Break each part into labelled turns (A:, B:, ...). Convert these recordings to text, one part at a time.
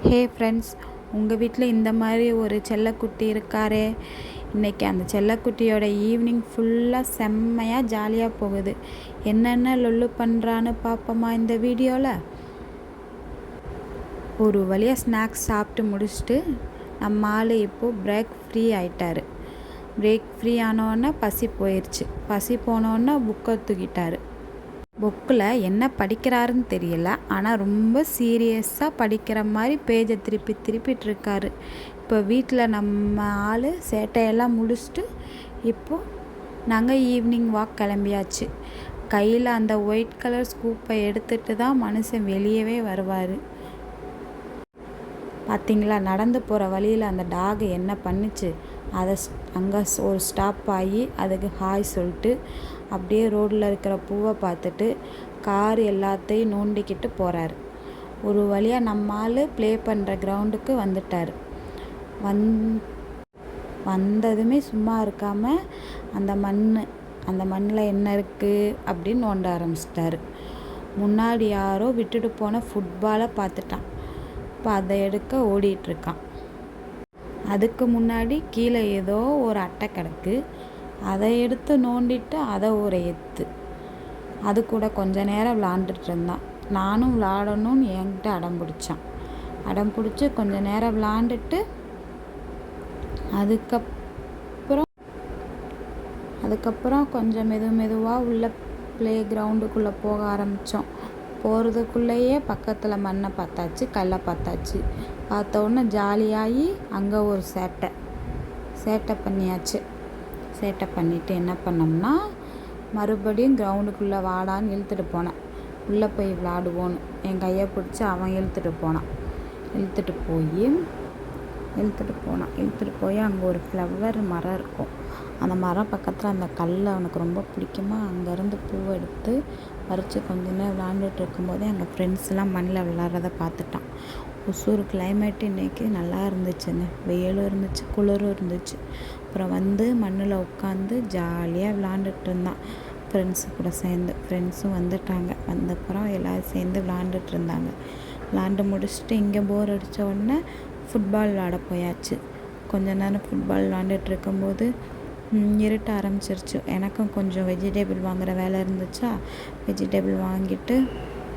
A: Hey friends, உங்கள் வீட்டில் இந்த மாதிரி ஒரு செல்லக்குட்டி இருக்காரே. இன்றைக்கி அந்த செல்லக்குட்டியோட ஈவினிங் ஃபுல்லாக செம்மையாக ஜாலியாக போகுது. என்னென்ன லொல்லு பண்ணுறான்னு பார்ப்போமா இந்த வீடியோவில். ஒரு வழியாக ஸ்நாக்ஸ் சாப்பிட்டு முடிச்சுட்டு நம்ம ஆள் இப்போது பிரேக் ஃப்ரீ ஆகிட்டார். பிரேக் ஃப்ரீ ஆனோடனே பசி போயிடுச்சு. பசி போனோடனே புக்கை தூக்கிட்டார். புக்கில் என்ன படிக்கிறாருன்னு தெரியல, ஆனால் ரொம்ப சீரியஸாக படிக்கிற மாதிரி பேஜை திருப்பிட்டுருக்காரு. இப்போ வீட்டில் நம்ம ஆள் சேட்டையெல்லாம் முடிச்சுட்டு இப்போது நாங்கள் ஈவினிங் வாக் கிளம்பியாச்சு. கையில் அந்த ஒயிட் கலர் ஸ்கூப்பை எடுத்துகிட்டு தான் மனுஷன் வெளியவே வருவார். பார்த்திங்களா, நடந்து போகிற வழியில் அந்த டாக் என்ன பண்ணுச்சு, அதை அங்கே ஒரு ஸ்டாப் ஆகி அதுக்கு ஹாய் சொல்லிட்டு அப்படியே ரோட்டில் இருக்கிற பூவை பார்த்துட்டு கார் எல்லாத்தையும் நோண்டிக்கிட்டு போகிறாரு. ஒரு வழியாக நம்ம ஆள் ப்ளே பண்ணுற கிரவுண்டுக்கு வந்துட்டார். வந்ததுமே சும்மா இருக்காமல் அந்த மண்ணில் என்ன இருக்குது அப்படின்னு நோண்ட ஆரம்பிச்சிட்டாரு. முன்னாடி யாரோ விட்டுட்டு போன ஃபுட்பாலை பார்த்துட்டான். இப்போ அதை எடுக்க ஓடிட்டுருக்கான். அதுக்கு முன்னாடி கீழே ஏதோ ஒரு அட்டை கிடக்கு. அதை எடுத்து நோண்டிட்டு அதை ஒரு எத்து. அது கூட கொஞ்ச நேரம் விளாண்டுட்டு இருந்தான். நானும் விளாடணும்னு என்கிட்ட அடம் பிடிச்சி கொஞ்ச நேரம் விளாண்டுட்டு அதுக்கப்புறம் கொஞ்சம் மெதுவாக உள்ள ப்ளே கிரவுண்டுக்குள்ளே போக ஆரம்பித்தோம். போகிறதுக்குள்ளேயே பக்கத்தில் மண்ணை பார்த்தாச்சு, கல்லை பார்த்தாச்சு. பார்த்த உடனே ஜாலியாகி அங்கே ஒரு சேட்டை பண்ணியாச்சு. சேட்டை பண்ணிவிட்டு என்ன பண்ணோம்னா, மறுபடியும் கிரவுண்டுக்குள்ளே வாடான்னு இழுத்துட்டு போனேன். உள்ளே போய் விளாடுவோன்னு என் கையை பிடிச்சி அவன் இழுத்துட்டு போய் அங்கே ஒரு ஃப்ளவர் மரம் இருக்கும். அந்த மரம் பக்கத்தில் அந்த கல் அவனுக்கு ரொம்ப பிடிக்குமா, அங்கேருந்து பூவை எடுத்து பறித்து கொஞ்ச நேரம் விளாண்டுட்டு இருக்கும்போதே எங்கள் ஃப்ரெண்ட்ஸ்லாம் மண்ணில் விளாட்றத பார்த்துட்டான். ஒசூர் கிளைமேட்டு இன்றைக்கி நல்லா இருந்துச்சுங்க. வெயிலும் இருந்துச்சு, குளிரும் இருந்துச்சு. அப்புறம் மண்ணில் உட்காந்து ஜாலியாக விளாண்டுட்டு இருந்தான் ஃப்ரெண்ட்ஸு கூட சேர்ந்து. ஃப்ரெண்ட்ஸும் வந்துட்டாங்க. வந்தப்புறம் எல்லோரும் சேர்ந்து விளாண்டுட்டு இருந்தாங்க. விளாண்டு முடிச்சுட்டு இங்கே போர் அடித்த உடனே ஃபுட்பால் விளாட போயாச்சு. கொஞ்ச நேரம் ஃபுட்பால் விளாண்டுட்டு இருக்கும்போது இருட்ட ஆரம்பிச்சிருச்சு. எனக்கும் கொஞ்சம் வெஜிடபிள் வாங்குகிற வேலை இருந்துச்சா, வெஜிடபிள் வாங்கிட்டு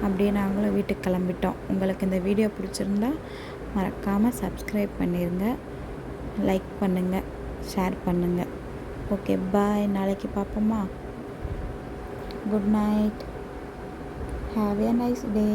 A: அப்படியே நாங்களும் வீட்டுக்கு கிளம்பிட்டோம். உங்களுக்கு இந்த வீடியோ பிடிச்சிருந்தா மறக்காமல் சப்ஸ்கிரைப் பண்ணிடுங்க, லைக் பண்ணுங்கள், ஷேர் பண்ணுங்கள். ஓகே, பாய். நாளைக்கு பார்ப்போமா. Good night. Have a nice day.